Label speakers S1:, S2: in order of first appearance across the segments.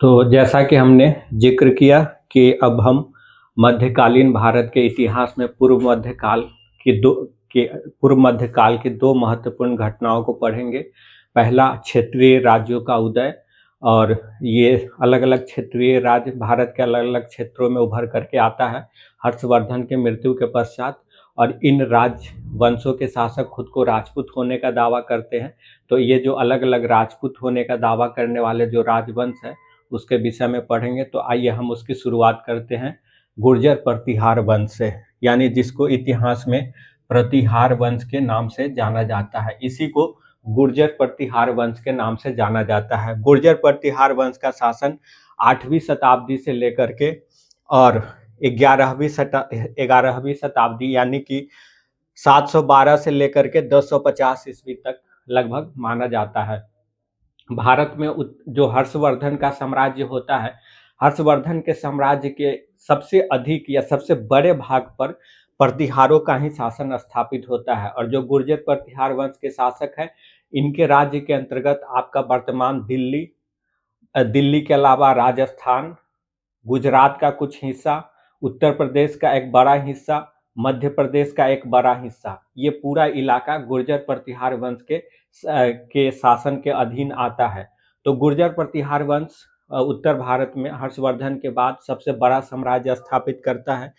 S1: तो जैसा कि हमने जिक्र किया कि अब हम मध्यकालीन भारत के इतिहास में की दो पूर्व मध्यकाल की दो महत्वपूर्ण घटनाओं को पढ़ेंगे। पहला क्षेत्रीय राज्यों का उदय, और ये अलग-अलग क्षेत्रीय राज्य भारत के अलग-अलग क्षेत्रों में उभर करके आता है हर्षवर्धन के मृत्यु के पश्चात। और इन राजवंशों के शासक खुद को राजपूत होने का दावा करते हैं। तो ये जो अलग-अलग राजपूत होने का दावा करने वाले जो राजवंश हैं, उसके विषय में पढ़ेंगे। तो आइए हम उसकी शुरुआत करते हैं गुर्जर प्रतिहार वंश से, यानी जिसको इतिहास में प्रतिहार वंश के नाम से जाना जाता है। इसी को गुर्जर प्रतिहार वंश के नाम से जाना जाता है। गुर्जर प्रतिहार वंश का शासन 8वीं शताब्दी से लेकर के और 11वीं शताब्दी यानी कि 712 से लेकर के 1050 ईस्वी तक लगभग माना जाता है। भारत में जो हर्षवर्धन का साम्राज्य होता है, हर्षवर्धन के साम्राज्य के सबसे अधिक या सबसे बड़े भाग पर प्रतिहारों का ही शासन स्थापित होता है। और जो गुर्जर प्रतिहार वंश के शासक हैं, इनके राज्य के अंतर्गत आपका वर्तमान दिल्ली के अलावा राजस्थान, गुजरात का कुछ हिस्सा, उत्तर प्रदेश का एक बड़ा हिस्सा, मध्य प्रदेश का एक बड़ा हिस्सा, ये पूरा इलाका गुर्जर प्रतिहार वंश के शासन के अधीन आता है। तो गुर्जर प्रतिहार वंश उत्तर भारत में हर्षवर्धन के बाद सबसे बड़ा साम्राज्य स्थापित करता है।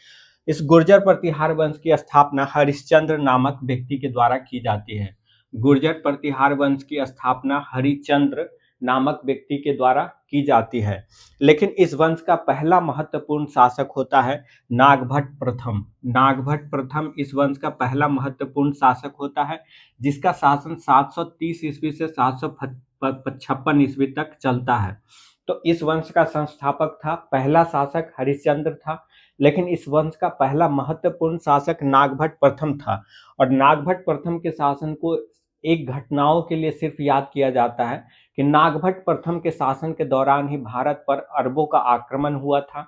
S1: इस गुर्जर प्रतिहार वंश की स्थापना हरिश्चंद्र नामक व्यक्ति के द्वारा की जाती है। गुर्जर प्रतिहार वंश की स्थापना हरिश्चंद्र नामक व्यक्ति के द्वारा की जाती है। लेकिन इस वंश का पहला महत्वपूर्ण शासक होता है नागभट्ट प्रथम। नागभट्ट प्रथम इस वंश का पहला महत्वपूर्ण शासक होता है, जिसका शासन 730 ईस्वी से 756 ईस्वी तक चलता है। तो इस वंश का संस्थापक था, पहला शासक हरिश्चंद्र था, लेकिन इस वंश का पहला महत्वपूर्ण शासक नागभट्ट प्रथम था। और नागभट्ट प्रथम के शासन को एक घटनाओं के लिए सिर्फ याद किया जाता है कि नागभट्ट प्रथम के शासन के दौरान ही भारत पर अरबों का आक्रमण हुआ था,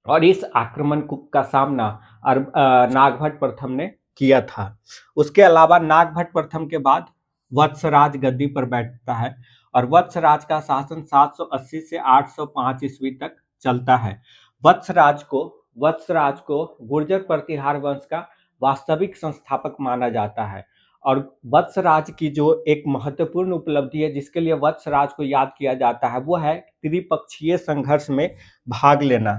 S1: और इस आक्रमण का सामना नागभट्ट प्रथम ने किया था। उसके अलावा नागभट्ट प्रथम के बाद वत्सराज गद्दी पर बैठता है, और वत्सराज का शासन 780 से 805 ईस्वी तक चलता है। वत्सराज को गुर्जर प्रतिहार वंश का वास्तविक संस्थापक माना जाता है। और वत्सराज की जो एक महत्वपूर्ण उपलब्धि है जिसके लिए वत्सराज को याद किया जाता है, वो है त्रिपक्षीय संघर्ष में भाग लेना।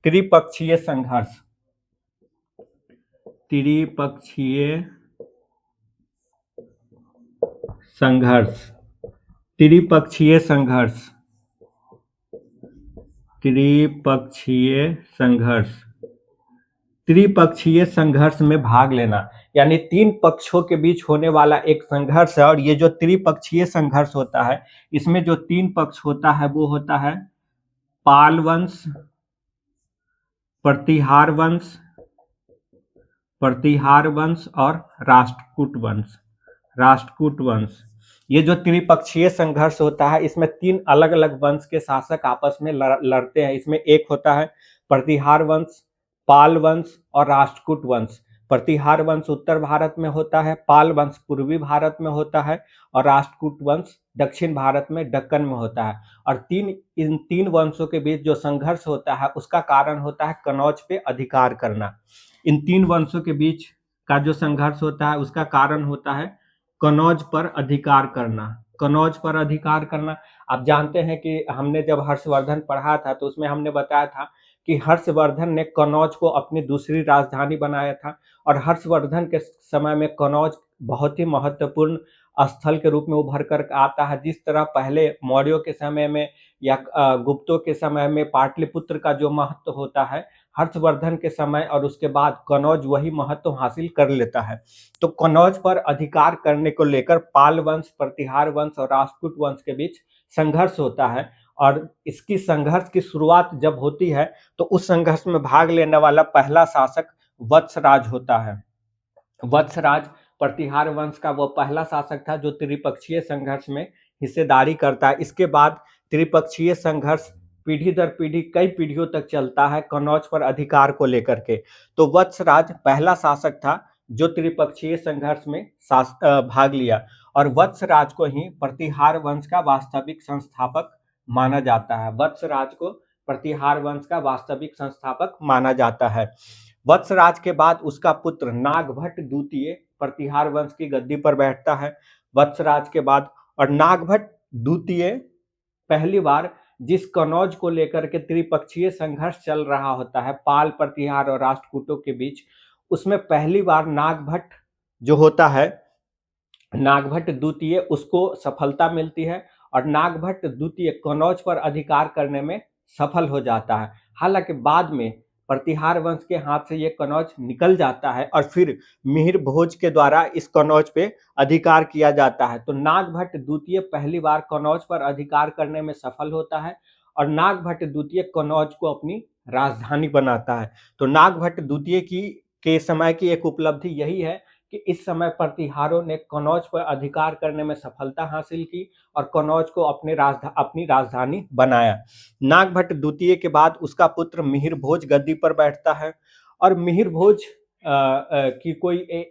S1: त्रिपक्षीय संघर्ष त्रिपक्षीय संघर्ष त्रिपक्षीय संघर्ष त्रिपक्षीय संघर्ष त्रिपक्षीय संघर्ष में भाग लेना, यानी तीन पक्षों के बीच होने वाला एक संघर्ष है। और ये जो त्रिपक्षीय संघर्ष होता है, इसमें जो तीन पक्ष होता है वो होता है पाल वंश, प्रतिहार वंश और राष्ट्रकूट वंश। ये जो त्रिपक्षीय संघर्ष होता है, इसमें तीन अलग अलग वंश के शासक आपस में लड़ते हैं। इसमें एक होता है प्रतिहार वंश, पाल वंश और राष्ट्रकूट वंश। प्रतिहार वंश उत्तर भारत में होता है, पाल वंश पूर्वी भारत में होता है, और राष्ट्रकूट वंश दक्षिण भारत में दक्कन में होता है। और इन तीन वंशों के बीच जो संघर्ष होता है, उसका कारण होता है कनौज पे अधिकार करना। इन तीन वंशों के बीच का जो संघर्ष होता है, उसका कारण होता है कनौज पर अधिकार करना। कनौज पर अधिकार करना, आप जानते हैं कि हमने जब हर्षवर्धन पढ़ा था तो उसमें हमने बताया था कि हर्षवर्धन ने कनौज को अपनी दूसरी राजधानी बनाया था। और हर्षवर्धन के समय में कनौज बहुत ही महत्वपूर्ण स्थल के रूप में उभर कर आता है। जिस तरह पहले मौर्यों के समय में या गुप्तों के समय में पाटलिपुत्र का जो महत्व होता है, हर्षवर्धन के समय और उसके बाद कनौज वही महत्व हासिल कर लेता है। तो कनौज पर अधिकार करने को लेकर पाल वंश, प्रतिहार वंश और राष्ट्रकूट वंश के बीच संघर्ष होता है। और इसकी संघर्ष की शुरुआत जब होती है तो उस संघर्ष में भाग लेने वाला पहला शासक वत्सराज होता है। वत्सराज प्रतिहार वंश का वो पहला शासक था जो त्रिपक्षीय संघर्ष में हिस्सेदारी करता है। इसके बाद त्रिपक्षीय संघर्ष पीढ़ी दर पीढ़ी कई पीढ़ियों तक चलता है कनौज पर अधिकार को लेकर के। तो वत्सराज पहला शासक था जो त्रिपक्षीय संघर्ष में भाग लिया, और वत्सराज को ही प्रतिहार वंश का वास्तविक संस्थापक माना जाता है। वत्सराज को प्रतिहार वंश का वास्तविक संस्थापक माना जाता है। वत्सराज के बाद उसका पुत्र नागभट्ट द्वितीय प्रतिहार वंश की गद्दी पर बैठता है। वत्सराज के बाद और नागभट्ट द्वितीय पहली बार जिस कनौज को लेकर के त्रिपक्षीय संघर्ष चल रहा होता है पाल, प्रतिहार और राष्ट्रकूटों के बीच, उसमें पहली बार नागभट्ट जो होता है, नागभट्ट द्वितीय, उसको सफलता मिलती है और नागभट्ट द्वितीय कनौज पर अधिकार करने में सफल हो जाता है। हालांकि बाद में प्रतिहार वंश के हाथ से ये कनौज निकल जाता है और फिर मिहिर भोज के द्वारा इस कनौज पे अधिकार किया जाता है। तो नागभट्ट द्वितीय पहली बार कनौज पर अधिकार करने में सफल होता है और नागभट्ट द्वितीय कनौज को अपनी राजधानी बनाता है। तो नागभट्ट द्वितीय की के समय की एक उपलब्धि यही है कि इस समय प्रतिहारों ने कनौज पर अधिकार करने में सफलता हासिल की और कनौज को अपनी राजधानी बनाया। नागभट्ट द्वितीय के बाद उसका पुत्र मिहिर भोज गद्दी पर बैठता है और मिहिर भोज की कोई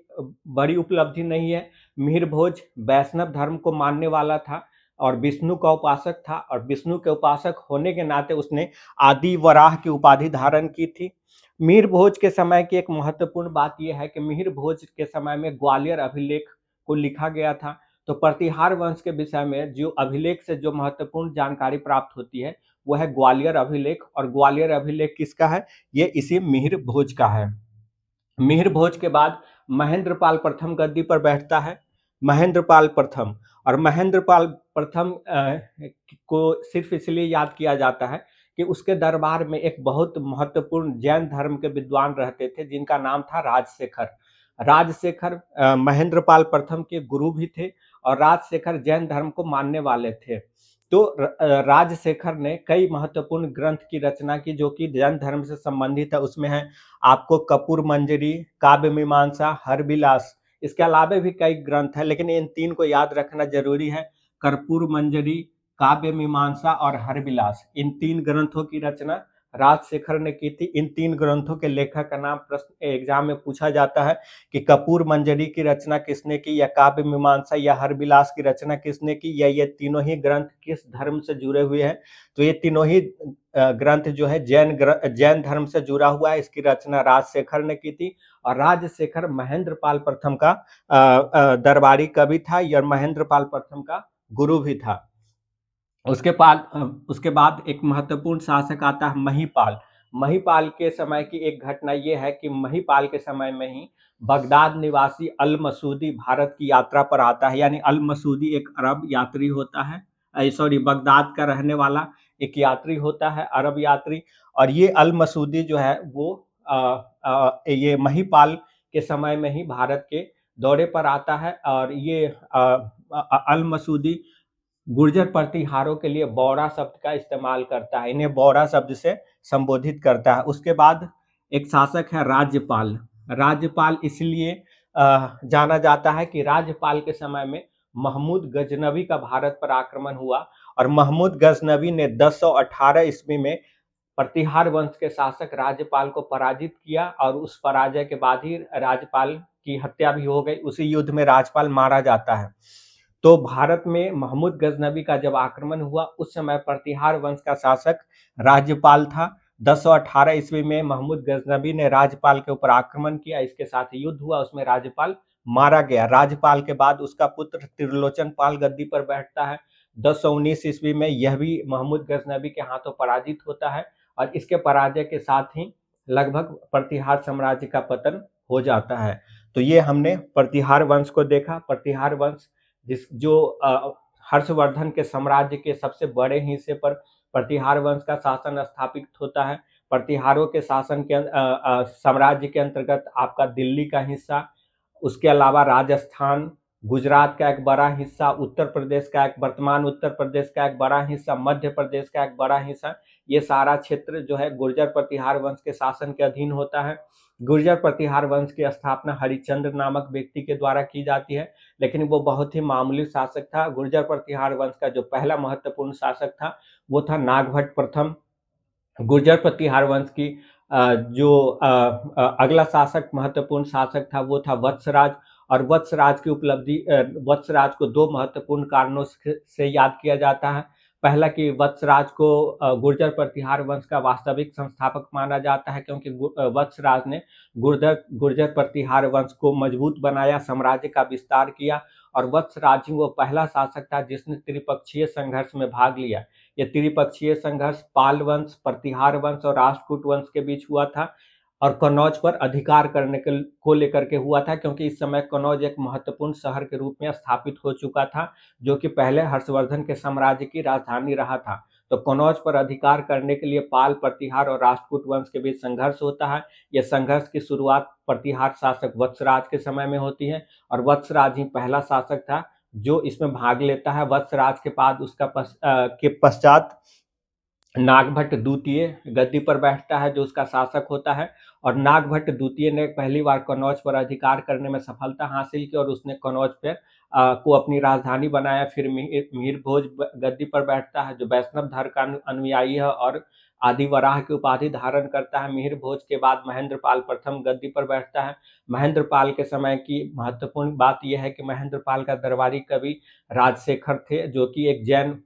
S1: बड़ी उपलब्धि नहीं है। मिहिर भोज वैष्णव धर्म को मानने वाला था और विष्णु का उपासक था और विष्णु के उपासक होने के नाते उसने आदि वराह की उपाधि धारण की थी। मिहिर भोज के समय की एक महत्वपूर्ण बात यह है कि मिहिर भोज के समय में ग्वालियर अभिलेख को लिखा गया था। तो प्रतिहार वंश के विषय में जो अभिलेख से जो महत्वपूर्ण जानकारी प्राप्त होती है वो है ग्वालियर अभिलेख, और ग्वालियर अभिलेख किसका है? ये इसी मिहिर भोज का है। मिहिर भोज के बाद महेंद्रपाल प्रथम गद्दी पर बैठता है। महेंद्रपाल प्रथम, और महेंद्रपाल प्रथम को सिर्फ इसलिए याद किया जाता है कि उसके दरबार में एक बहुत महत्वपूर्ण जैन धर्म के विद्वान रहते थे जिनका नाम था राजशेखर। राजशेखर महेंद्रपाल प्रथम के गुरु भी थे और राजशेखर जैन धर्म को मानने वाले थे। तो राजशेखर ने कई महत्वपूर्ण ग्रंथ की रचना की जो कि जैन धर्म से संबंधित है। उसमें है आपको कपूर मंजरी, काव्य मीमांसा, हरविलास, इसके अलावा भी कई ग्रंथ हैं लेकिन इन तीन को याद रखना जरूरी है। कर्पूर मंजरी, काव्य मीमांसा और हरविलास, इन तीन ग्रंथों की रचना राजशेखर ने की थी। इन तीन ग्रंथों के लेखक का नाम प्रश्न एग्जाम में पूछा जाता है कि कपूर मंजरी की रचना किसने की, या काव्य मीमांसा या हरविलास की रचना किसने की, या ये तीनों ही ग्रंथ किस धर्म से जुड़े हुए हैं। तो ये तीनों ही ग्रंथ जो है जैन धर्म से जुड़ा हुआ है। इसकी रचना राजशेखर ने की थी और राजशेखर महेंद्रपाल प्रथम का दरबारी कवि था या महेंद्रपाल प्रथम का गुरु भी था। उसके बाद एक महत्वपूर्ण शासक आता है महिपाल। महिपाल के समय की एक घटना यह है कि महिपाल के समय में ही बगदाद निवासी अल मसूदी भारत की यात्रा पर आता है। यानी अल मसूदी एक अरब यात्री होता है, सॉरी, बगदाद का रहने वाला एक यात्री होता है, अरब यात्री। और ये अल मसूदी जो है वो ये महिपाल के समय में ही भारत के दौरे पर आता है और ये अल मसूदी गुर्जर प्रतिहारों के लिए बौरा शब्द का इस्तेमाल करता है, इन्हें बौरा शब्द से संबोधित करता है। उसके बाद एक शासक है राज्यपाल। राज्यपाल इसलिए जाना जाता है कि राज्यपाल के समय में महमूद गजनवी का भारत पर आक्रमण हुआ और महमूद गजनवी ने 1018 ईस्वी में प्रतिहार वंश के शासक राज्यपाल को पराजित किया और उस पराजय के बाद ही राज्यपाल की हत्या भी हो गई। उसी युद्ध में राज्यपाल मारा जाता है। तो भारत में महमूद गजनवी का जब आक्रमण हुआ उस समय प्रतिहार वंश का शासक राज्यपाल था। 1018 ईस्वी में महमूद गजनवी ने राज्यपाल के ऊपर आक्रमण किया, इसके साथ युद्ध हुआ, उसमें राज्यपाल मारा गया। राज्यपाल के बाद उसका पुत्र त्रिलोचन पाल गद्दी पर बैठता है। 1019 ईस्वी में यह भी महमूद गजनवी के हाथों पराजित होता है और इसके पराजय के साथ ही लगभग प्रतिहार साम्राज्य का पतन हो जाता है। तो ये हमने प्रतिहार वंश को देखा। प्रतिहार वंश जो हर्षवर्धन के साम्राज्य के सबसे बड़े हिस्से पर प्रतिहार वंश का शासन स्थापित होता है। प्रतिहारों के शासन के साम्राज्य के अंतर्गत आपका दिल्ली का हिस्सा, उसके अलावा राजस्थान, गुजरात का एक बड़ा हिस्सा, उत्तर प्रदेश का एक, वर्तमान उत्तर प्रदेश का एक बड़ा हिस्सा, मध्य प्रदेश का एक बड़ा हिस्सा, ये सारा क्षेत्र जो है गुर्जर प्रतिहार वंश के शासन के अधीन होता है। गुर्जर प्रतिहार वंश की स्थापना हरिश्चंद्र नामक व्यक्ति के द्वारा की जाती है, लेकिन वो बहुत ही मामूली शासक था। गुर्जर प्रतिहार वंश का जो पहला महत्वपूर्ण शासक था वो था नागभट्ट प्रथम। गुर्जर प्रतिहार वंश की जो अगला शासक, महत्वपूर्ण शासक था वो था वत्सराज। और वत्सराज की उपलब्धि, वत्सराज को दो महत्वपूर्ण कारणों से याद किया जाता है। पहला कि वत्सराज को गुर्जर प्रतिहार वंश का वास्तविक संस्थापक माना जाता है, क्योंकि वत्सराज ने गुर्जर प्रतिहार वंश को मजबूत बनाया, साम्राज्य का विस्तार किया, और वत्सराज ही वो पहला शासक था जिसने त्रिपक्षीय संघर्ष में भाग लिया। ये त्रिपक्षीय संघर्ष पाल वंश, प्रतिहार वंश और राष्ट्रकूट वंश के बीच हुआ था, और कन्नौज पर अधिकार करने को लेकर के हुआ था, क्योंकि इस समय कन्नौज एक महत्वपूर्ण शहर के रूप में स्थापित हो चुका था, जो कि पहले हर्षवर्धन के साम्राज्य की राजधानी रहा था। तो कन्नौज पर अधिकार करने के लिए पाल, प्रतिहार और राष्ट्रकूट वंश के बीच संघर्ष होता है। यह संघर्ष की शुरुआत प्रतिहार शासक वत्सराज के समय में होती है, और वत्सराज ही पहला शासक था जो इसमें भाग लेता है। वत्सराज के बाद के पश्चात नागभट्ट द्वितीय गद्दी पर बैठता है, जो उसका शासक होता है, और नागभट्ट द्वितीय ने पहली बार कन्नौज पर अधिकार करने में सफलता हासिल की और उसने कन्नौज पर को अपनी राजधानी बनाया। फिर मिहिर भोज गद्दी पर बैठता है, जो वैष्णव धर्म का अनुयायी है और आदि वराह की उपाधि धारण करता है। मिहिर भोज के बाद महेंद्रपाल प्रथम गद्दी पर बैठता है। महेंद्रपाल के समय की महत्वपूर्ण बात यह है कि महेंद्रपाल का दरबारी कवि राजशेखर थे, जो कि एक जैन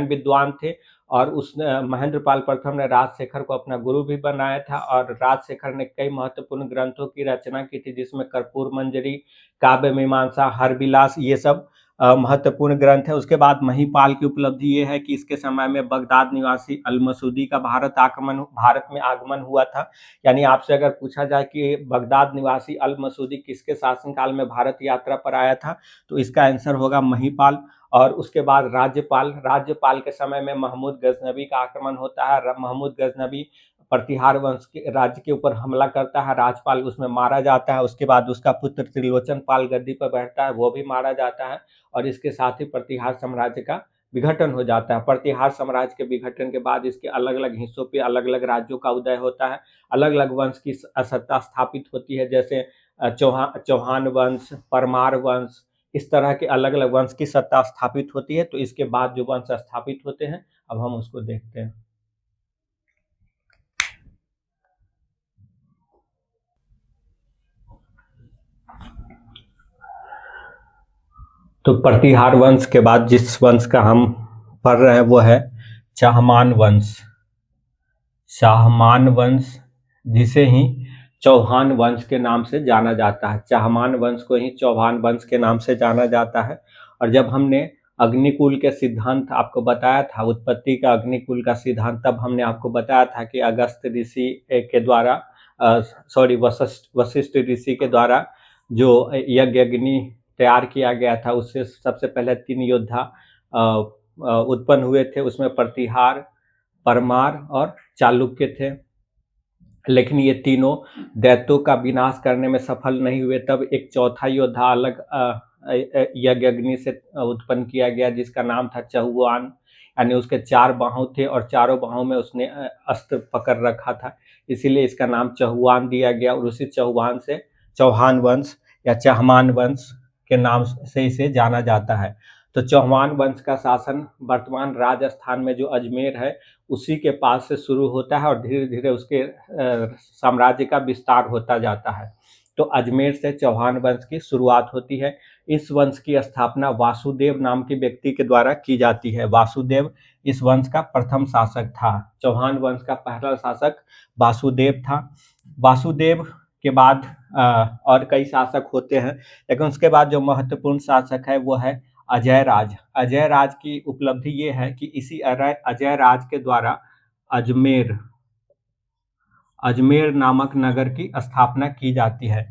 S1: विद्वान थे, और उसने महेंद्रपाल प्रथम ने राजशेखर को अपना गुरु भी बनाया था, और राजशेखर ने कई महत्वपूर्ण ग्रंथों की रचना की थी, जिसमें कर्पूर मंजरी, काव्य मीमांसा, हरविलास, ये सब महत्वपूर्ण ग्रंथ है। उसके बाद महिपाल की उपलब्धि ये है कि इसके समय में बगदाद निवासी अल मसूदी का भारत में आगमन हुआ था। यानी आपसे अगर पूछा जाए कि बगदाद निवासी अल मसूदी किसके शासनकाल में भारत यात्रा पर आया था, तो इसका आंसर होगा महिपाल। और उसके बाद राज्यपाल के समय में महमूद गजनबी का आक्रमण होता है। महमूद गजनबी प्रतिहार वंश के राज्य के ऊपर हमला करता है, राजपाल उसमें मारा जाता है। उसके बाद उसका पुत्र त्रिलोचन पाल गद्दी पर बैठता है, वो भी मारा जाता है, और इसके साथ ही प्रतिहार साम्राज्य का विघटन हो जाता है। प्रतिहार साम्राज्य के विघटन के बाद इसके अलग अलग हिस्सों पे अलग अलग राज्यों का उदय होता है, अलग अलग वंश की सत्ता स्थापित होती है, जैसे चौहान वंश, परमार वंश, इस तरह के अलग अलग वंश की सत्ता स्थापित होती है। तो इसके बाद जो वंश स्थापित होते हैं, अब हम उसको देखते हैं। तो प्रतिहार वंश के बाद जिस वंश का हम पढ़ रहे हैं वो है चाहमान वंश। चाहमान वंश, जिसे ही चौहान वंश के नाम से जाना जाता है। चाहमान वंश को ही चौहान वंश के नाम से जाना जाता है। और जब हमने अग्निकुल के सिद्धांत आपको बताया था, उत्पत्ति का अग्निकुल का सिद्धांत, तब हमने आपको बताया था कि अगस्त ऋषि के द्वारा वशिष्ठ ऋषि के द्वारा जो यज्ञ अग्नि तैयार किया गया था, उससे सबसे पहले 3 योद्धा उत्पन्न हुए थे। उसमें प्रतिहार, परमार और चालुक्य थे, लेकिन ये तीनों दैत्यों का विनाश करने में सफल नहीं हुए। तब एक चौथा योद्धा अलग यज्ञ अग्नि से उत्पन्न किया गया, जिसका नाम था चहुआन। यानी उसके 4 बाहु थे और चारों बाहों में उसने अस्त्र पकड़ रखा था, इसीलिए इसका नाम चहुआन दिया गया। और उसी चहुआन से चौहान वंश या चाहमान वंश के नाम से इसे जाना जाता है। तो चौहान वंश का शासन वर्तमान राजस्थान में जो अजमेर है, उसी के पास से शुरू होता है और धीरे धीरे उसके साम्राज्य का विस्तार होता जाता है। तो अजमेर से चौहान वंश की शुरुआत होती है। इस वंश की स्थापना वासुदेव नाम के व्यक्ति के द्वारा की जाती है। वासुदेव इस वंश का प्रथम शासक था। चौहान वंश का पहला शासक वासुदेव था। वासुदेव के बाद और कई शासक होते हैं, लेकिन उसके बाद जो महत्वपूर्ण शासक है वो है अजय राज। अजय राज की उपलब्धि ये है कि इसी अजय राज के द्वारा अजमेर नामक नगर की स्थापना की जाती है।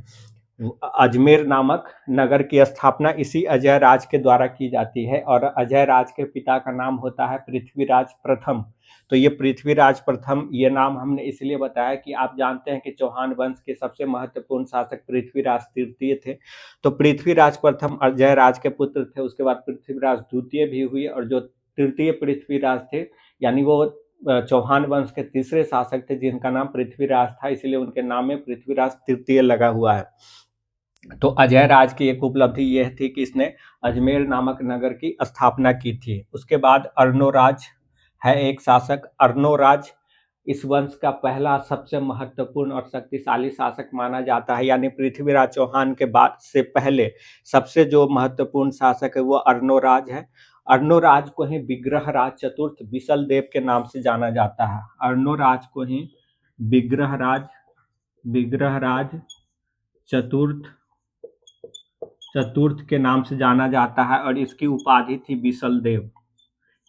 S1: अजमेर नामक नगर की स्थापना इसी अजय राज के द्वारा की जाती है, और अजय राज के पिता का नाम होता है पृथ्वीराज प्रथम। तो ये पृथ्वीराज प्रथम, ये नाम हमने इसलिए बताया कि आप जानते हैं कि चौहान वंश के सबसे महत्वपूर्ण शासक पृथ्वीराज तृतीय थे। तो पृथ्वीराज प्रथम अजय राज के पुत्र थे। उसके बाद पृथ्वीराज द्वितीय भी हुए, और जो तृतीय पृथ्वीराज थे, यानी वो चौहान वंश के तीसरे शासक थे, जिनका नाम पृथ्वीराज था, इसलिए उनके नाम में पृथ्वीराज तृतीय लगा हुआ है। तो अजय राज की एक उपलब्धि यह थी कि इसने अजमेर नामक नगर की स्थापना की थी। उसके बाद अर्णोराज है एक शासक। अर्णोराज इस वंश का पहला सबसे महत्वपूर्ण और शक्तिशाली शासक माना जाता है। यानी पृथ्वीराज चौहान के बाद से पहले सबसे जो महत्वपूर्ण शासक है वो अर्णोराज है। अर्णोराज को ही विग्रहराज चतुर्थ बिसल देव के नाम से जाना जाता है। अर्णोराज को ही विग्रहराज विग्रहराज चतुर्थ चतुर्थ के नाम से जाना जाता है और इसकी उपाधि थी बिसल देव।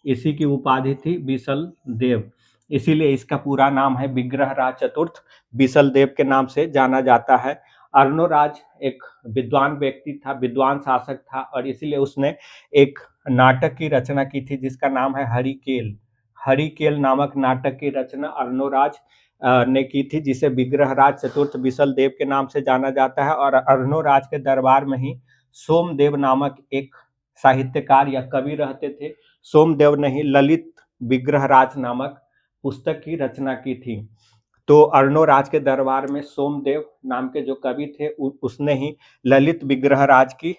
S1: इसी की उपाधि थी बिसल देव, इसीलिए इसका पूरा नाम है विग्रहराज चतुर्थ बिसल देव के नाम से जाना जाता है। अर्णोराज एक विद्वान व्यक्ति था, विद्वान शासक था और इसीलिए उसने एक नाटक की रचना की थी जिसका नाम है हरिकेल। हरिकेल नामक नाटक की रचना अर्णोराज ने की थी, जिसे विग्रहराज चतुर्थ बिसल देव के नाम से जाना जाता है। और अर्णोराज के दरबार में ही सोमदेव नामक एक साहित्यकार या कवि रहते थे। सोमदेव ने ही ललित विग्रहराज नामक पुस्तक की रचना की थी। तो अर्णोराज के दरबार में सोमदेव नाम के जो कवि थे उसने ही ललित विग्रहराज की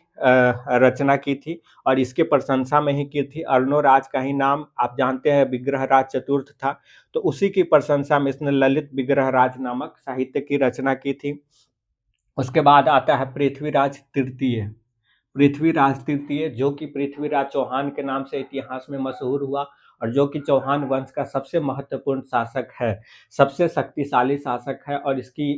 S1: रचना की थी और इसके प्रशंसा में ही की थी। अर्णोराज का ही नाम आप जानते हैं विग्रहराज चतुर्थ था, तो उसी की प्रशंसा में इसने ललित विग्रहराज नामक साहित्य की रचना की थी। उसके बाद आता है पृथ्वीराज तृतीय। पृथ्वीराज तृतीय जो कि पृथ्वीराज चौहान के नाम से इतिहास में मशहूर हुआ और जो कि चौहान वंश का सबसे महत्वपूर्ण शासक है, सबसे शक्तिशाली शासक है और इसकी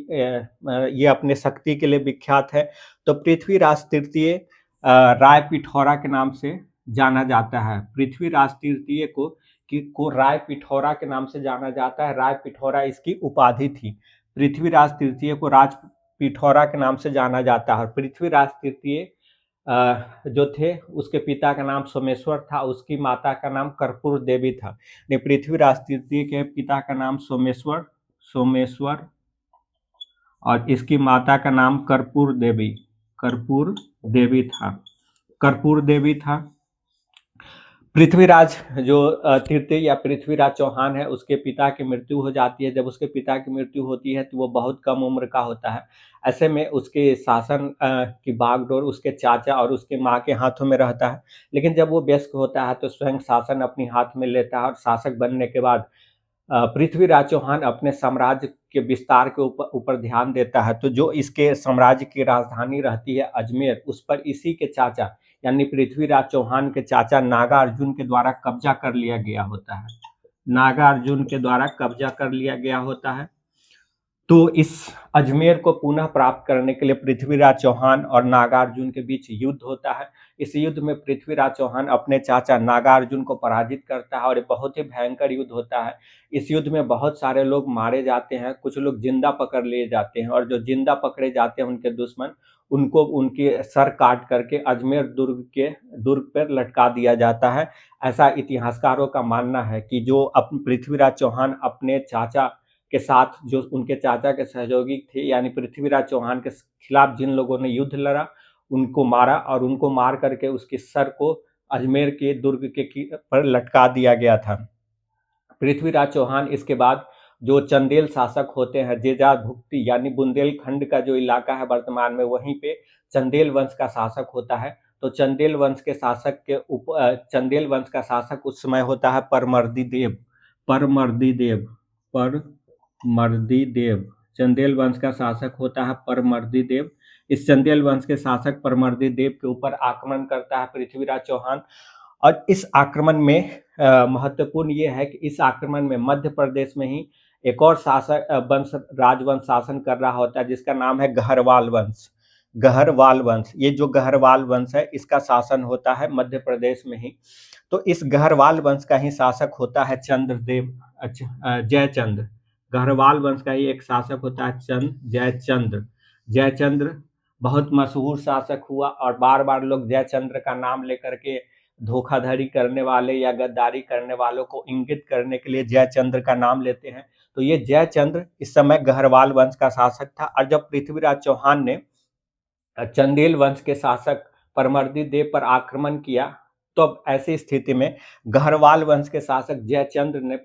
S1: ये अपने शक्ति के लिए विख्यात है। तो पृथ्वीराज तृतीय राय पिथौरा के नाम से जाना जाता है। पृथ्वीराज तृतीय को राय पिथौरा के नाम से जाना जाता है। राय पिथौरा इसकी उपाधि थी। पृथ्वीराज तृतीय को राज पिथौरा के नाम से जाना जाता है। पृथ्वीराज तृतीय जो थे उसके पिता का नाम सोमेश्वर था, उसकी माता का नाम कर्पूर देवी था। पृथ्वीराज तृतीय के पिता का नाम सोमेश्वर और इसकी माता का नाम कर्पूर देवी था। पृथ्वीराज जो तृतीय या पृथ्वीराज चौहान है उसके पिता की मृत्यु हो जाती है। जब उसके पिता की मृत्यु होती है तो वो बहुत कम उम्र का होता है। ऐसे में उसके शासन की बागडोर उसके चाचा और उसके माँ के हाथों में रहता है। लेकिन जब वो वयस्क होता है तो स्वयं शासन अपने हाथ में लेता है और शासक बनने के बाद पृथ्वीराज चौहान अपने साम्राज्य के विस्तार के ऊपर ध्यान देता है। तो जो इसके साम्राज्य की राजधानी रहती है अजमेर, उस पर इसी के चाचा यानी पृथ्वीराज चौहान के चाचा नागार्जुन के द्वारा कब्जा कर लिया गया होता है। नागार्जुन के द्वारा कब्जा कर लिया गया होता है। तो इस अजमेर को पुनः प्राप्त करने के लिए पृथ्वीराज चौहान और नागार्जुन के बीच युद्ध होता है। इस युद्ध में पृथ्वीराज चौहान अपने चाचा नागार्जुन को पराजित करता है और एक बहुत ही भयंकर युद्ध होता है। इस युद्ध में बहुत सारे लोग मारे जाते हैं, कुछ लोग जिंदा पकड़ लिए जाते हैं और जो जिंदा पकड़े जाते हैं उनके दुश्मन, उनको उनके सर काट करके अजमेर दुर्ग पर लटका दिया जाता है। ऐसा इतिहासकारों का मानना है कि जो पृथ्वीराज चौहान अपने चाचा के साथ, जो उनके चाचा के सहयोगी थे यानी पृथ्वीराज चौहान के खिलाफ जिन लोगों ने युद्ध लड़ा, उनको मारा और उनको मार करके उसके सर को अजमेर के दुर्ग के पर लटका दिया गया था। पृथ्वीराज चौहान इसके बाद जो चंदेल शासक होते हैं, जेजा भुक्ति यानी बुंदेलखंड का जो इलाका है वर्तमान में, वहीं पे चंदेल वंश का शासक होता है। तो चंदेल वंश का शासक उस समय होता है परमर्दी देव। चंदेल वंश का शासक होता है परमर्दी देव। इस चंदेल वंश के शासक परमर्दी देव के ऊपर आक्रमण करता है पृथ्वीराज चौहान और इस आक्रमण में महत्वपूर्ण ये है कि इस आक्रमण में मध्य प्रदेश में ही एक और राजवंश शासन कर रहा होता है जिसका नाम है गहरवाल वंश। ये जो गहरवाल वंश है इसका शासन होता है मध्य प्रदेश में ही। तो इस गहरवाल वंश का ही शासक होता है जयचंद्र। गहरवाल वंश का ही एक शासक होता है जयचंद्र बहुत मशहूर शासक हुआ और बार बार लोग जयचंद्र का नाम लेकर के धोखाधड़ी करने वाले या गद्दारी करने वालों को इंगित करने के लिए जयचंद्र का नाम लेते हैं। तो ये जयचंद्र इस समय गहरवाल वंश का शासक था और जब पृथ्वीराज चौहान ने चंदेल वंश के शासक परमर्दी देव पर आक्रमण किया, तो ऐसी स्थिति में गहरवाल वंश के शासक जयचंद्र ने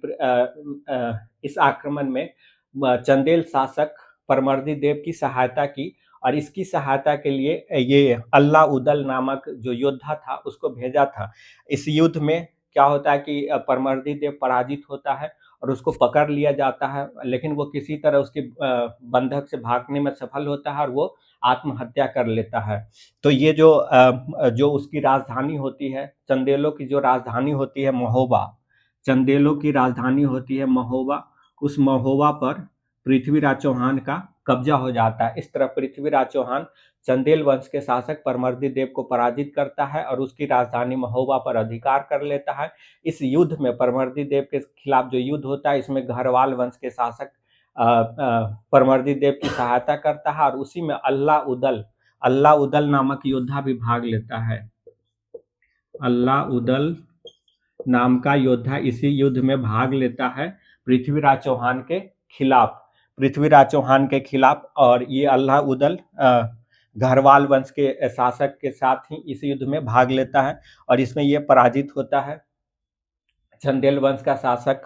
S1: इस आक्रमण में चंदेल शासक परमर्दी देव की सहायता की और इसकी सहायता के लिए ये अल्लाह उदल नामक जो योद्धा था उसको भेजा था। इस युद्ध में क्या होता है कि परमर्दी देव पराजित होता है और उसको पकड़ लिया जाता है, लेकिन वो किसी तरह उसके बंधक से भागने में सफल होता है और वो आत्महत्या कर लेता है। तो ये जो उसकी राजधानी होती है, चंदेलों की जो राजधानी होती है महोबा, चंदेलों की राजधानी होती है महोबा, उस महोबा पर पृथ्वीराज चौहान का कब्जा हो जाता है। इस तरह पृथ्वीराज चौहान चंदेल वंश के शासक परमर्दी देव को पराजित करता है और उसकी राजधानी महोबा पर अधिकार कर लेता है। इस युद्ध में परमर्दी देव के खिलाफ जो युद्ध होता है, इसमें घरवाल वंश के शासक परमर्दी देव की सहायता करता है और उसी में अल्लाह उदल नामक योद्धा भी भाग लेता है। अल्लाह उदल नाम का योद्धा इसी युद्ध में भाग लेता है पृथ्वीराज चौहान के खिलाफ, और ये अल्लाह उदल घरवाल वंश के शासक के साथ ही इस युद्ध में भाग लेता है और इसमें ये पराजित होता है, चंदेल वंश का शासक।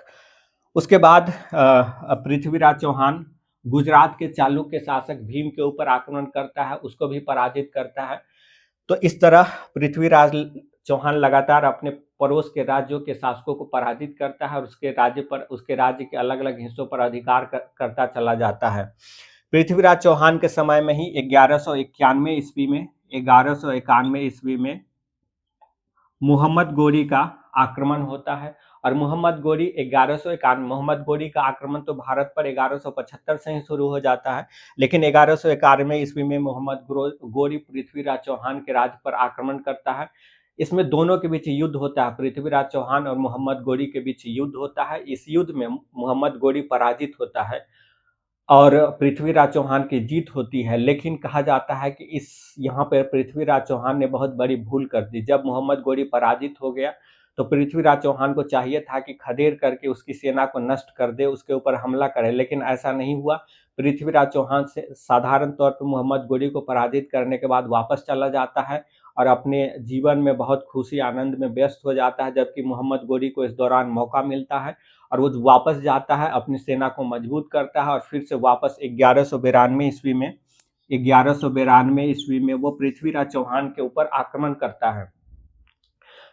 S1: उसके बाद पृथ्वीराज चौहान गुजरात के चालुक्य शासक भीम के ऊपर आक्रमण करता है, उसको भी पराजित करता है। तो इस तरह पृथ्वीराज चौहान लगातार अपने पड़ोस के राज्यों के शासकों को पराजित करता है और उसके राज्य के अलग अलग हिस्सों पर अधिकार करता चला जाता है। पृथ्वीराज चौहान के समय में ही 1191 ईस्वी में मोहम्मद गोरी का आक्रमण होता है और मोहम्मद गोरी का आक्रमण तो भारत पर 1175 से ही शुरू हो जाता है, लेकिन 1191 ईस्वी में मोहम्मद गोरी पृथ्वीराज चौहान के राज्य पर आक्रमण करता है। इसमें दोनों के बीच युद्ध होता है, पृथ्वीराज चौहान और मोहम्मद गोरी के बीच युद्ध होता है। इस युद्ध में मोहम्मद गोरी पराजित होता है और पृथ्वीराज चौहान की जीत होती है, लेकिन कहा जाता है कि यहाँ पर पृथ्वीराज चौहान ने बहुत बड़ी भूल कर दी। जब मोहम्मद गोरी पराजित हो गया तो पृथ्वीराज चौहान को चाहिए था कि खदेड़ करके उसकी सेना को नष्ट कर दे, उसके ऊपर हमला करे, लेकिन ऐसा नहीं हुआ। पृथ्वीराज चौहान से साधारण तौर पर मोहम्मद गोरी को पराजित करने के बाद वापस चला जाता है और अपने जीवन में बहुत खुशी आनंद में व्यस्त हो जाता है, जबकि मोहम्मद गोरी को इस दौरान मौका मिलता है और वो वापस जाता है, अपनी सेना को मजबूत करता है और फिर से वापस 1192 ईस्वी में वो पृथ्वीराज चौहान के ऊपर आक्रमण करता है।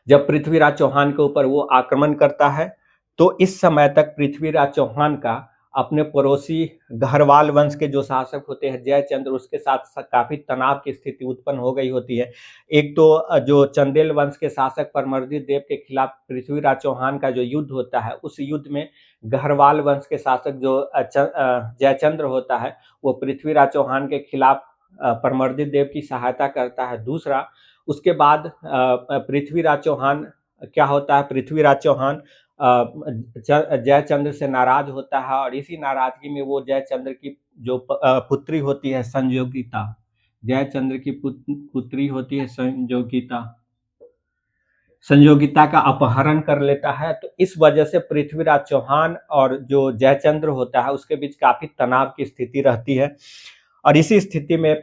S1: जब पृथ्वीराज चौहान के ऊपर वो आक्रमण करता है तो इस समय तक पृथ्वीराज चौहान का अपने पड़ोसी घरवाल वंश के जो शासक होते हैं जयचंद्र, उसके साथ काफी तनाव की स्थिति उत्पन्न हो गई होती है। एक तो जो चंदेल वंश के शासक परमर्दी देव के खिलाफ पृथ्वीराज चौहान का जो युद्ध होता है, उस युद्ध में घरवाल वंश के शासक जो जयचंद्र होता है वो पृथ्वीराज चौहान के खिलाफ परमर्दी देव की सहायता करता है। दूसरा, उसके बाद पृथ्वीराज चौहान क्या होता है, पृथ्वीराज चौहान जयचंद्र से नाराज होता है और इसी नाराजगी में वो जयचंद्र की जो पुत्री होती है संयोगिता, जयचंद्र की पुत्री होती है संयोगिता का अपहरण कर लेता है। तो इस वजह से पृथ्वीराज चौहान और जो जयचंद्र होता है उसके बीच काफी तनाव की स्थिति रहती है और इसी स्थिति में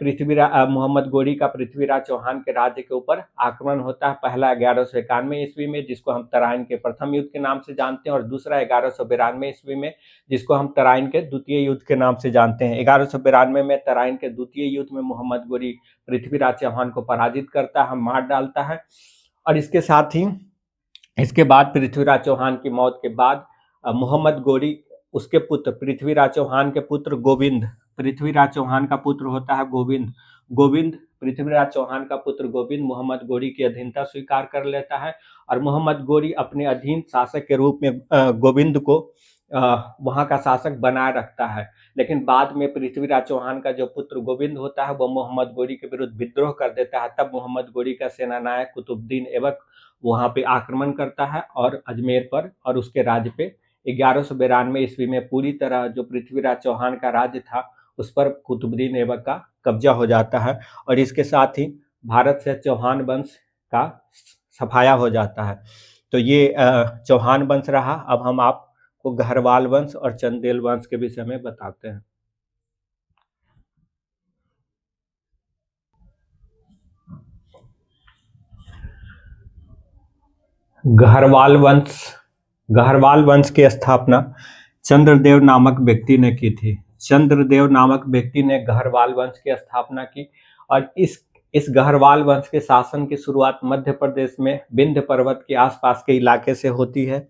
S1: मोहम्मद गोरी का पृथ्वीराज चौहान के राज्य के ऊपर आक्रमण होता है। पहला 1191 ईस्वी में, जिसको हम तराइन के प्रथम युद्ध के नाम से जानते हैं, और दूसरा 1192 ईस्वी में, जिसको हम तराइन के द्वितीय युद्ध के नाम से जानते हैं। 1192 में तराइन के द्वितीय युद्ध में मोहम्मद गोरी पृथ्वीराज चौहान को पराजित करता है, मार डालता है और इसके साथ ही इसके बाद पृथ्वीराज चौहान की मौत के बाद मोहम्मद गोरी उसके पुत्र पृथ्वीराज चौहान के पुत्र गोविंद, पृथ्वीराज चौहान का पुत्र होता है गोविंद पृथ्वीराज चौहान का पुत्र गोविंद मोहम्मद गोरी की अधीनता स्वीकार कर लेता है और मोहम्मद गोरी अपने अधीन शासक के रूप में गोविंद को वहां का शासक बनाए रखता है। लेकिन बाद में पृथ्वीराज चौहान का जो पुत्र गोविंद होता है वो मोहम्मद गोरी के विरुद्ध विद्रोह कर देता है। तब मोहम्मद गोरी का सेनानायक कुतुबुद्दीन ऐबक वहां पे आक्रमण करता है और अजमेर पर और उसके राज्य पे 1192 ईस्वी में पूरी तरह जो पृथ्वीराज चौहान का राज्य था उस पर कुतुबुद्दीन ऐबक का कब्जा हो जाता है और इसके साथ ही भारत से चौहान वंश का सफाया हो जाता है। तो ये चौहान वंश रहा। अब हम आपको घरवाल वंश और चंदेल वंश के विषय में बताते हैं। घरवाल वंश की स्थापना चंद्रदेव नामक व्यक्ति ने की थी। चंद्रदेव नामक व्यक्ति ने घरवाल वंश की स्थापना की और इस घरवाल वंश के शासन की शुरुआत मध्य प्रदेश में विंध्य पर्वत के आसपास के इलाके से होती है।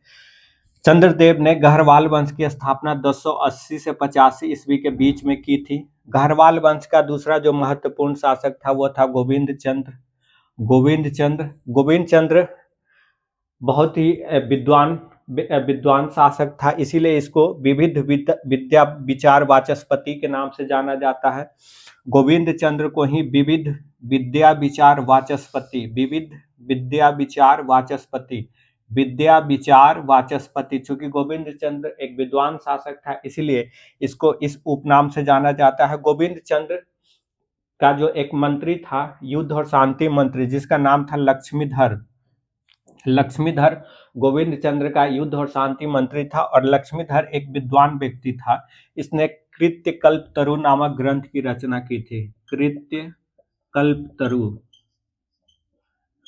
S1: चंद्रदेव ने घरवाल वंश की स्थापना 1080 से 85 ईस्वी के बीच में की थी। गढ़वाल वंश का दूसरा जो महत्वपूर्ण शासक था वो था गोविंद चंद्र बहुत ही विद्वान शासक था, इसीलिए इसको विविध विद्या विचार वाचस्पति के नाम से जाना जाता है। गोविंद चंद्र को ही विविध विद्या विचार वाचस्पति, चूंकि गोविंद चंद्र एक विद्वान शासक था इसलिए इसको इस उपनाम से जाना जाता है। गोविंद चंद्र का जो एक मंत्री था, युद्ध और शांति मंत्री, जिसका नाम था लक्ष्मीधर गोविंद चंद्र का युद्ध और शांति मंत्री था, और लक्ष्मीधर एक विद्वान व्यक्ति था। इसने कृत्यकल्पतरु नामक ग्रंथ की रचना की थी।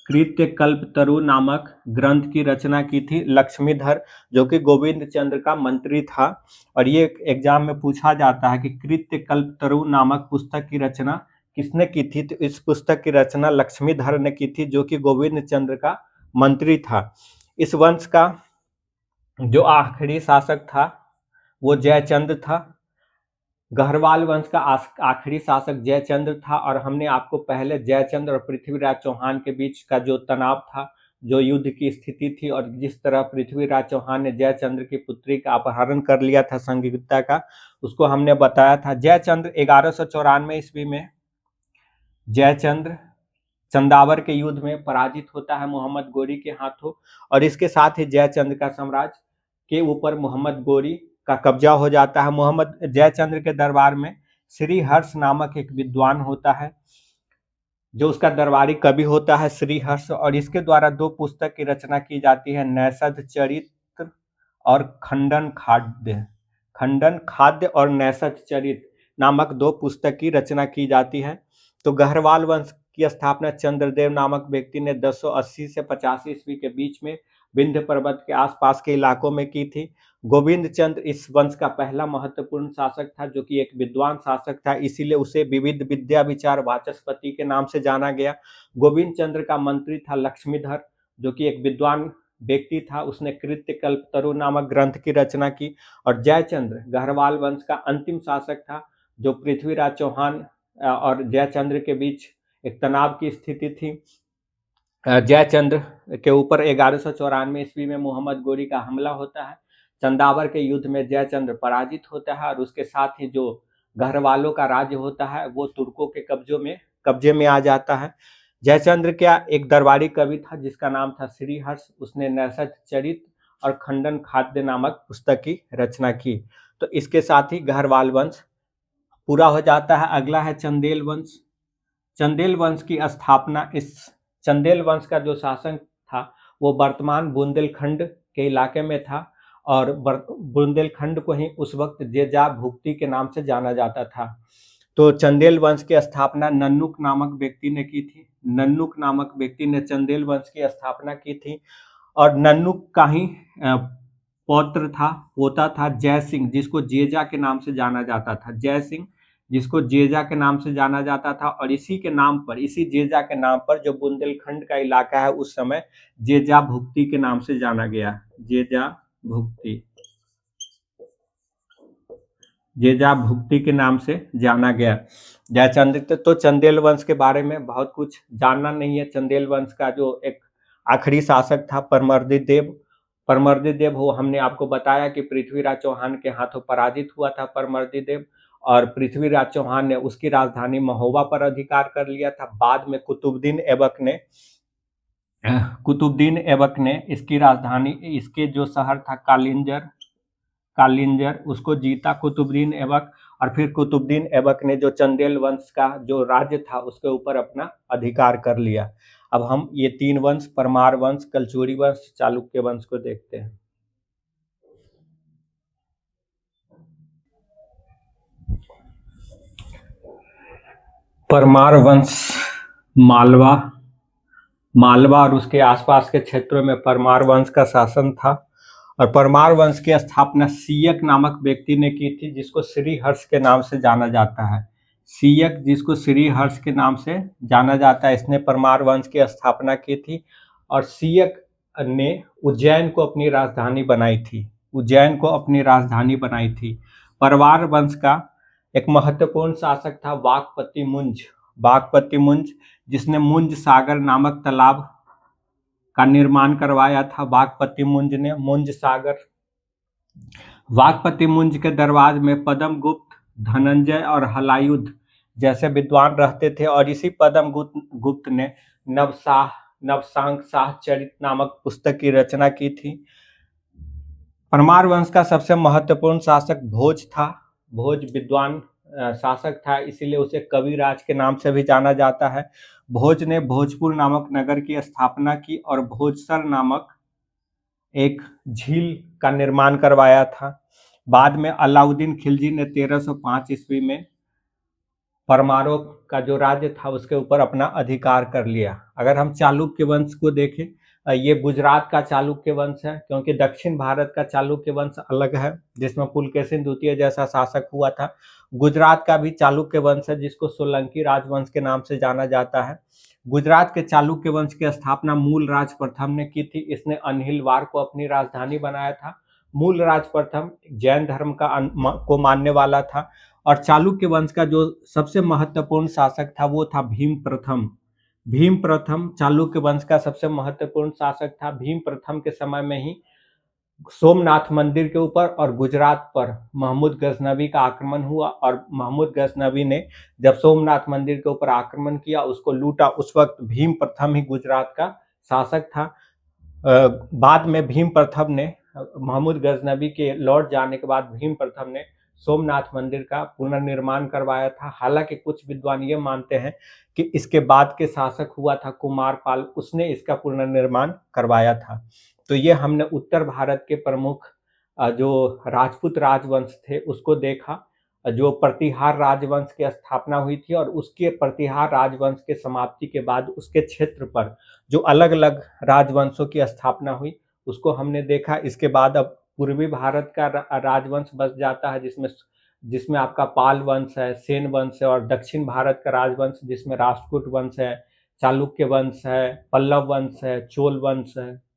S1: कृत्यकल्पतरु नामक ग्रंथ की रचना की थी लक्ष्मीधर, जो कि गोविंद चंद्र का मंत्री था। और ये एग्जाम में पूछा जाता है कि कृत्यकल्पतरु नामक पुस्तक की रचना किसने की थी, तो इस पुस्तक की रचना लक्ष्मीधर ने की थी, जो कि गोविंद चंद्र का मंत्री था। इस वंश का जो आखिरी शासक था वो जयचंद्र था। गढ़वाल वंश का आखिरी शासक जयचंद्र था, और हमने आपको पहले जयचंद्र और पृथ्वीराज चौहान के बीच का जो तनाव था, जो युद्ध की स्थिति थी, और जिस तरह पृथ्वीराज चौहान ने जयचंद्र की पुत्री का अपहरण कर लिया था संगीता का, उसको हमने बताया था। जयचंद्र 1194 ईस्वी में जयचंद्र चंदावर के युद्ध में पराजित होता है मोहम्मद गोरी के हाथों, और इसके साथ ही जयचंद्र का साम्राज्य के ऊपर मोहम्मद गोरी का कब्जा हो जाता है। जयचंद्र के दरबार में श्री हर्ष नामक एक विद्वान होता है, जो उसका दरबारी कवि होता है श्री हर्ष, और इसके द्वारा दो पुस्तक की रचना की जाती है, नैषध चरित्र और खंडन खाद्य और नैषध चरित्र नामक दो पुस्तक की रचना की जाती है। तो गढ़वाल वंश की स्थापना चंद्रदेव नामक व्यक्ति ने 1080 से 85 ईस्वी के बीच में विंध्य पर्वत के आसपास के इलाकों में की थी। गोविंद चंद्र इस वंश का पहला महत्वपूर्ण शासक था, जो कि एक विद्वान शासक था, इसीलिए उसे विविध विद्या विचार वाचस्पति के नाम से जाना गया। गोविंद चंद्र का मंत्री था लक्ष्मीधर, जो कि एक विद्वान व्यक्ति था, उसने कृत्यकल्पतरु नामक ग्रंथ की रचना की। और जयचंद्र गढ़वाल वंश का अंतिम शासक था, जो पृथ्वीराज चौहान और जयचंद्र के बीच एक तनाव की स्थिति थी। जयचंद्र के ऊपर 1194 ईस्वी में मोहम्मद गोरी का हमला होता है। चंदावर के युद्ध में जयचंद्र पराजित होता है, और उसके साथ ही जो गढ़वालों का राज्य होता है वो तुर्कों के कब्जे में आ जाता है। जयचंद्र का एक दरबारी कवि था जिसका नाम था श्री हर्ष, उसने नैषध चरित्र और खंडन खाद्य नामक पुस्तक की रचना की। तो इसके साथ ही गढ़वाल वंश पूरा हो जाता है। अगला है चंदेल वंश। चंदेल वंश की स्थापना, इस चंदेल वंश का जो शासन था वो वर्तमान बुंदेलखंड के इलाके में था, और बुंदेलखंड को ही उस वक्त जेजा भुक्ति के नाम से जाना जाता था। तो चंदेल वंश की स्थापना नन्नुक नामक व्यक्ति ने की थी। नन्नुक नामक व्यक्ति ने चंदेल वंश की स्थापना की थी, और नन्नुक का ही पोता था जय सिंह, जिसको जेजा के नाम से जाना जाता था। जय सिंह जिसको जेजा के नाम से जाना जाता था, और इसी जेजा के नाम पर जो बुंदेलखंड का इलाका है उस समय जेजा भुक्ति के नाम से जाना गया। जेजा भुक्ति के नाम से जाना गया। जयचंद्र तो चंदेल वंश के बारे में बहुत कुछ जानना नहीं है। चंदेल वंश का जो एक आखिरी शासक था परमर्दी देव हो, हमने आपको बताया कि पृथ्वीराज चौहान के हाथों पराजित हुआ था परमर्दी देव, और पृथ्वीराज चौहान ने उसकी राजधानी महोबा पर अधिकार कर लिया था। बाद में कुतुबुद्दीन ऐबक ने इसकी राजधानी, इसके जो शहर था कालिंजर उसको जीता कुतुबुद्दीन ऐबक, और फिर कुतुबुद्दीन ऐबक ने जो चंदेल वंश का जो राज्य था उसके ऊपर अपना अधिकार कर लिया। अब हम ये तीन वंश, परमार वंश, कलचुरी वंश, चालुक्य वंश को देखते हैं। परमार वंश मालवा और उसके आसपास के क्षेत्रों में परमार वंश का शासन था, और परमार वंश की स्थापना सीयक नामक व्यक्ति ने की थी, जिसको श्री हर्ष के नाम से जाना जाता है। सीयक, जिसको श्री हर्ष के नाम से जाना जाता है, इसने परमार वंश की स्थापना की थी, और सीयक ने उज्जैन को अपनी राजधानी बनाई थी। परमार वंश का एक महत्वपूर्ण शासक था वाकपति मुंज। वाकपति मुंज, जिसने मुंज सागर नामक तालाब का निर्माण करवाया था। वाकपति मुंज ने मुंज सागर। वाकपति मुंज के दरबार में पद्म गुप्त, धनंजय और हलायुध जैसे विद्वान रहते थे और इसी पद्म गुप्त ने नवशांग शाह चरित नामक पुस्तक की रचना की थी। परमार वंश का सबसे महत्वपूर्ण शासक भोज था। भोज विद्वान शासक था, इसीलिए उसे कविराज के नाम से भी जाना जाता है। भोज ने भोजपुर नामक नगर की स्थापना की और भोजसर नामक एक झील का निर्माण करवाया था। बाद में अलाउद्दीन खिलजी ने 1305 ईस्वी में परमारों का जो राज्य था उसके ऊपर अपना अधिकार कर लिया। अगर हम चालुक्य वंश को देखें, ये गुजरात का चालुक्य वंश है, क्योंकि दक्षिण भारत का चालुक्य वंश अलग है जिसमें पुलकेशिन द्वितीय जैसा शासक हुआ था। गुजरात का भी चालुक्य वंश है जिसको सोलंकी राजवंश के नाम से जाना जाता है। गुजरात के चालुक्य वंश की स्थापना मूलराज प्रथम ने की थी। इसने अनहिलवाड़ को अपनी राजधानी बनाया था। मूलराज प्रथम जैन धर्म को मानने वाला था और चालुक्य वंश का जो सबसे महत्वपूर्ण शासक था वो था भीम प्रथम। भीम प्रथम चालुक्य वंश का सबसे महत्वपूर्ण शासक था। भीम प्रथम के समय में ही सोमनाथ मंदिर के ऊपर और गुजरात पर महमूद गजनवी का आक्रमण हुआ और महमूद गजनवी ने जब सोमनाथ मंदिर के ऊपर आक्रमण किया, उसको लूटा, उस वक्त भीम प्रथम ही गुजरात का शासक था। बाद में भीम प्रथम ने महमूद गजनवी के लौट जाने के बाद भीम प्रथम ने सोमनाथ मंदिर का पुनर्निर्माण करवाया था। हालांकि कुछ विद्वान ये मानते हैं कि इसके बाद के शासक हुआ था कुमारपाल, उसने इसका पुनर्निर्माण करवाया था। तो ये हमने उत्तर भारत के प्रमुख जो राजपूत राजवंश थे उसको देखा, जो प्रतिहार राजवंश की स्थापना हुई थी और उसके प्रतिहार राजवंश के समाप्ति के बाद उसके क्षेत्र पर जो अलग अलग राजवंशों की स्थापना हुई उसको हमने देखा। इसके बाद अब पूर्वी भारत का राजवंश बच जाता है जिसमें आपका पाल वंश है, सेन वंश है, और दक्षिण भारत का राजवंश जिसमें राष्ट्रकूट वंश है, चालुक्य वंश है, पल्लव वंश है, चोल वंश है।